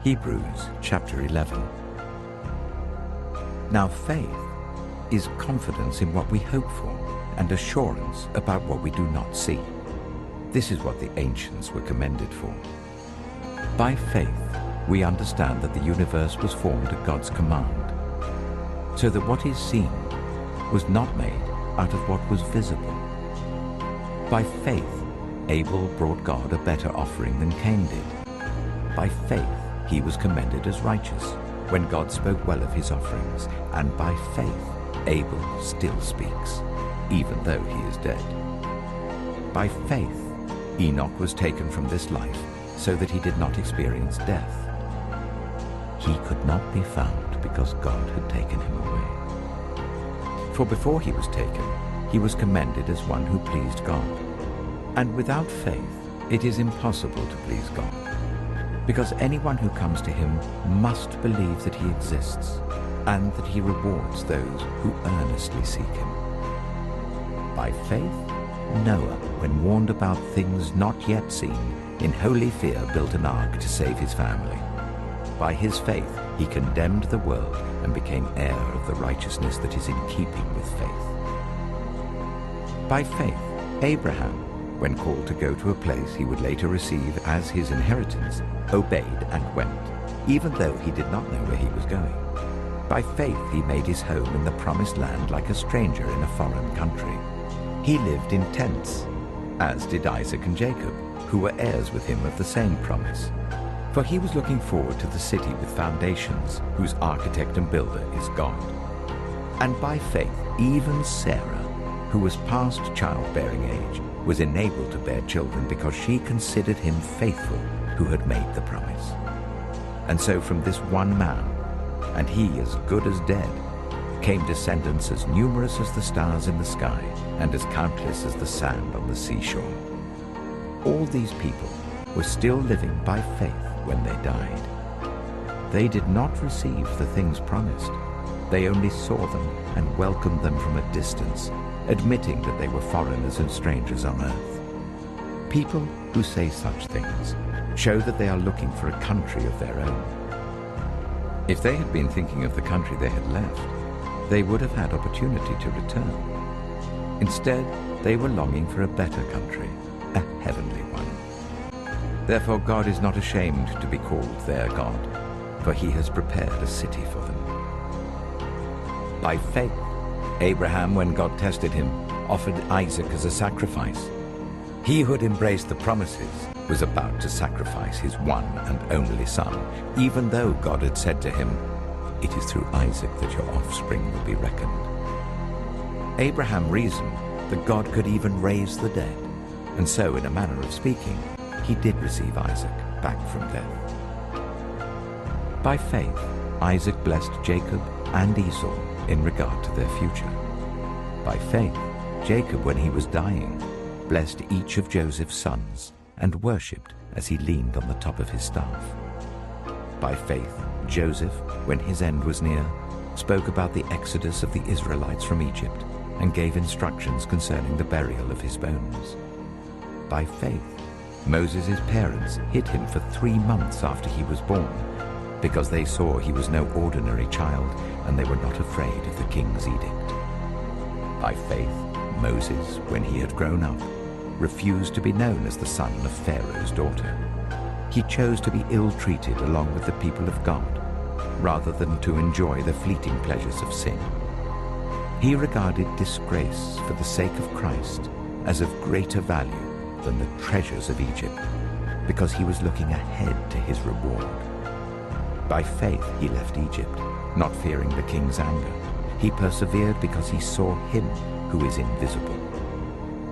Hebrews chapter 11. Now faith is confidence in what we hope for and assurance about what we do not see. This is what the ancients were commended for. By faith, we understand that the universe was formed at God's command, so that what is seen was not made out of what was visible. By faith, Abel brought God a better offering than Cain did. By faith, he was commended as righteous when God spoke well of his offerings, and by faith, Abel still speaks, even though he is dead. By faith, Enoch was taken from this life so that he did not experience death. He could not be found because God had taken him away. For before he was taken, he was commended as one who pleased God. And without faith, it is impossible to please God, because anyone who comes to him must believe that he exists and that he rewards those who earnestly seek him. By faith, Noah, when warned about things not yet seen, in holy fear built an ark to save his family. By his faith, he condemned the world and became heir of the righteousness that is in keeping with faith. By faith, Abraham, when called to go to a place he would later receive as his inheritance, obeyed and went, even though he did not know where he was going. By faith he made his home in the promised land like a stranger in a foreign country. He lived in tents, as did Isaac and Jacob, who were heirs with him of the same promise. For he was looking forward to the city with foundations, whose architect and builder is God. And by faith, even Sarah, who was past childbearing age, was enabled to bear children because she considered him faithful who had made the promise. And so from this one man, and he as good as dead, came descendants as numerous as the stars in the sky and as countless as the sand on the seashore. All these people were still living by faith when they died. They did not receive the things promised. They only saw them and welcomed them from a distance, admitting that they were foreigners and strangers on earth. People who say such things show that they are looking for a country of their own. If they had been thinking of the country they had left, they would have had opportunity to return. Instead, they were longing for a better country, a heavenly one. Therefore, God is not ashamed to be called their God, for he has prepared a city for them. By faith, Abraham, when God tested him, offered Isaac as a sacrifice. He who had embraced the promises was about to sacrifice his one and only son, even though God had said to him, "It is through Isaac that your offspring will be reckoned." Abraham reasoned that God could even raise the dead, and so, in a manner of speaking, he did receive Isaac back from death. By faith, Isaac blessed Jacob and Esau in regard to their future. By faith, Jacob, when he was dying, blessed each of Joseph's sons and worshipped as he leaned on the top of his staff. By faith, Joseph, when his end was near, spoke about the exodus of the Israelites from Egypt and gave instructions concerning the burial of his bones. By faith, Moses' parents hid him for 3 months after he was born, because they saw he was no ordinary child and they were not afraid of the king's edict. By faith, Moses, when he had grown up, refused to be known as the son of Pharaoh's daughter. He chose to be ill-treated along with the people of God, rather than to enjoy the fleeting pleasures of sin. He regarded disgrace for the sake of Christ as of greater value than the treasures of Egypt, because he was looking ahead to his reward. By faith he left Egypt, not fearing the king's anger. He persevered because he saw him who is invisible.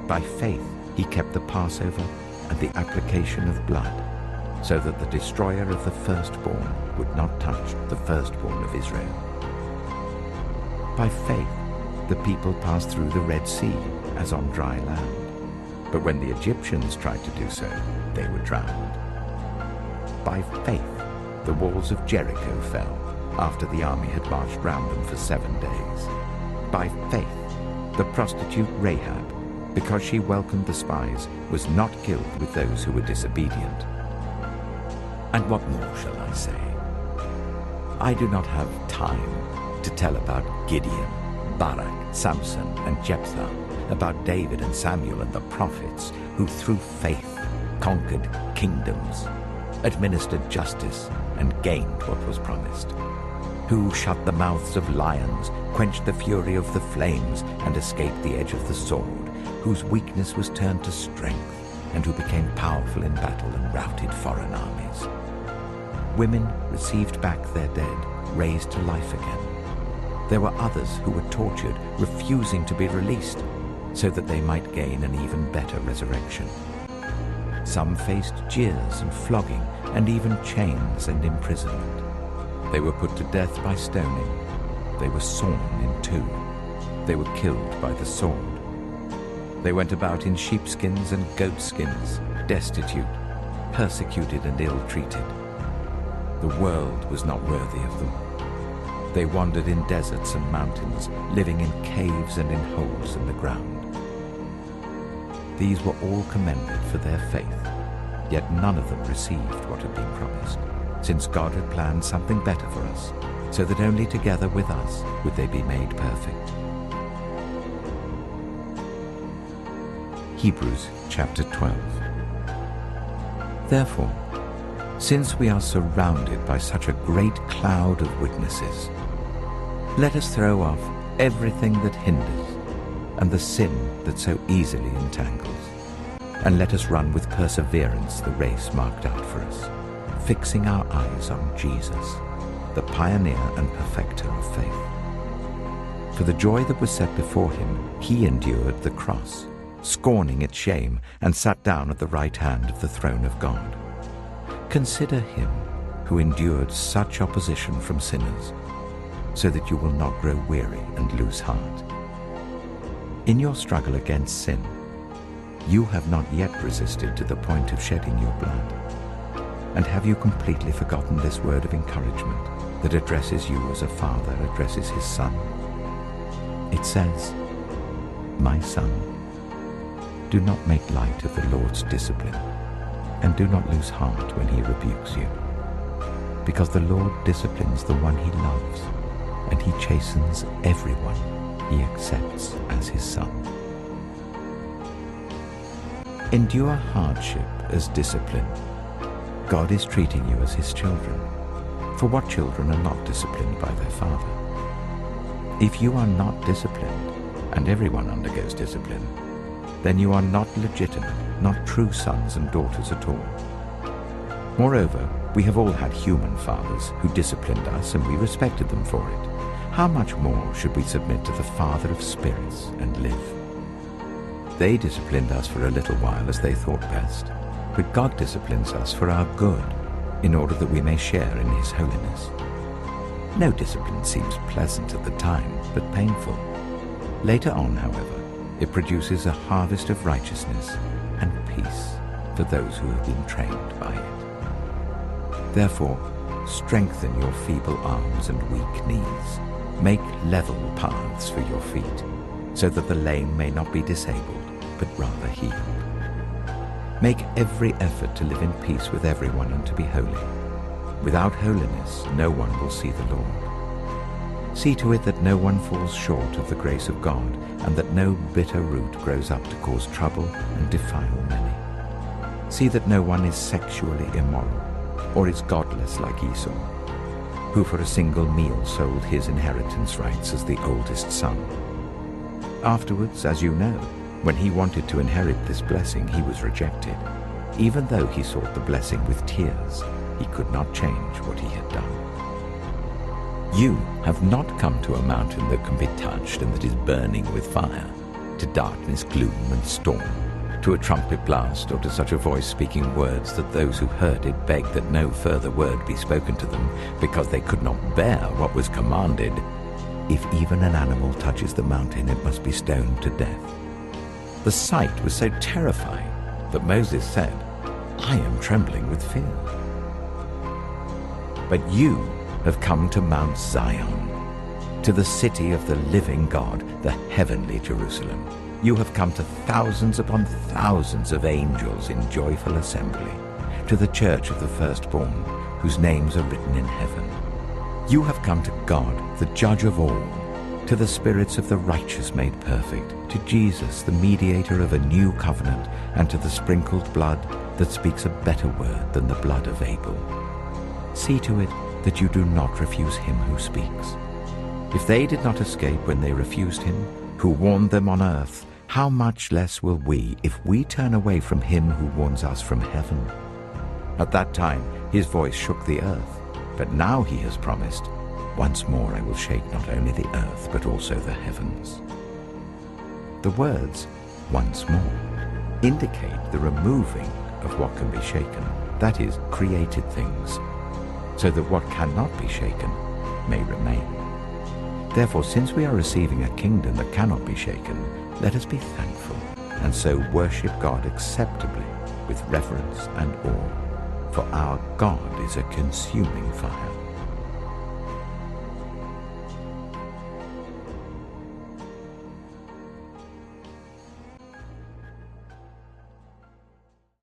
By faith he kept the Passover and the application of blood, so that the destroyer of the firstborn would not touch the firstborn of Israel. By faith the people passed through the Red Sea as on dry land, but when the Egyptians tried to do so, they were drowned. By faith the walls of Jericho fell after the army had marched round them for 7 days. By faith the prostitute Rahab, because she welcomed the spies, was not killed with those who were disobedient. And what more shall I say? I do not have time to tell about Gideon, Barak, Samson, and Jephthah, about David and Samuel and the prophets, who through faith conquered kingdoms, administered justice, and gained what was promised, who shut the mouths of lions, quenched the fury of the flames, and escaped the edge of the sword, whose weakness was turned to strength, and who became powerful in battle and routed foreign armies. Women received back their dead, raised to life again. There were others who were tortured, refusing to be released, so that they might gain an even better resurrection. Some faced jeers and flogging, and even chains and imprisonment. They were put to death by stoning. They were sawn in two. They were killed by the sword. They went about in sheepskins and goatskins, destitute, persecuted and ill-treated. The world was not worthy of them. They wandered in deserts and mountains, living in caves and in holes in the ground. These were all commended for their faith, yet none of them received what had been promised, since God had planned something better for us, so that only together with us would they be made perfect. Hebrews chapter 12. Therefore, since we are surrounded by such a great cloud of witnesses, let us throw off everything that hinders and the sin that so easily entangles, and let us run with perseverance the race marked out for us, fixing our eyes on Jesus, the pioneer and perfecter of faith. For the joy that was set before him, he endured the cross, scorning its shame, and sat down at the right hand of the throne of God. Consider him who endured such opposition from sinners, so that you will not grow weary and lose heart. In your struggle against sin, you have not yet resisted to the point of shedding your blood. And have you completely forgotten this word of encouragement that addresses you as a father addresses his son? It says, "My son, do not make light of the Lord's discipline, and do not lose heart when he rebukes you. Because the Lord disciplines the one he loves, and he chastens everyone he accepts as his son." Endure hardship as discipline. God is treating you as his children. For what children are not disciplined by their father? If you are not disciplined, and everyone undergoes discipline, then you are not legitimate, not true sons and daughters at all. Moreover, we have all had human fathers who disciplined us, and we respected them for it. How much more should we submit to the Father of spirits and live? They disciplined us for a little while as they thought best, but God disciplines us for our good, in order that we may share in his holiness. No discipline seems pleasant at the time, but painful. Later on, however, it produces a harvest of righteousness and peace for those who have been trained by it. Therefore, strengthen your feeble arms and weak knees. Make level paths for your feet, so that the lame may not be disabled, but rather healed. Make every effort to live in peace with everyone and to be holy. Without holiness, no one will see the Lord. See to it that no one falls short of the grace of God, and that no bitter root grows up to cause trouble and defile many. See that no one is sexually immoral, or is godless like Esau, who for a single meal sold his inheritance rights as the oldest son. Afterwards, as you know, when he wanted to inherit this blessing, he was rejected. Even though he sought the blessing with tears, he could not change what he had done. You have not come to a mountain that can be touched and that is burning with fire, to darkness, gloom, and storm, to a trumpet blast, or to such a voice speaking words that those who heard it begged that no further word be spoken to them, because they could not bear what was commanded. If even an animal touches the mountain, it must be stoned to death. The sight was so terrifying that Moses said, "I am trembling with fear." But you have come to Mount Zion, to the city of the living God, the heavenly Jerusalem. You have come to thousands upon thousands of angels in joyful assembly, to the church of the firstborn, whose names are written in heaven. You have come to God, the judge of all, to the spirits of the righteous made perfect, to Jesus, the mediator of a new covenant, and to the sprinkled blood that speaks a better word than the blood of Abel. See to it that you do not refuse him who speaks. If they did not escape when they refused him, who warned them on earth, how much less will we if we turn away from him who warns us from heaven? At that time his voice shook the earth, but now he has promised, once more I will shake not only the earth but also the heavens. The words, once more, indicate the removing of what can be shaken, that is, created things, so that what cannot be shaken may remain. Therefore, since we are receiving a kingdom that cannot be shaken, let us be thankful, and so worship God acceptably with reverence and awe, for our God is a consuming fire.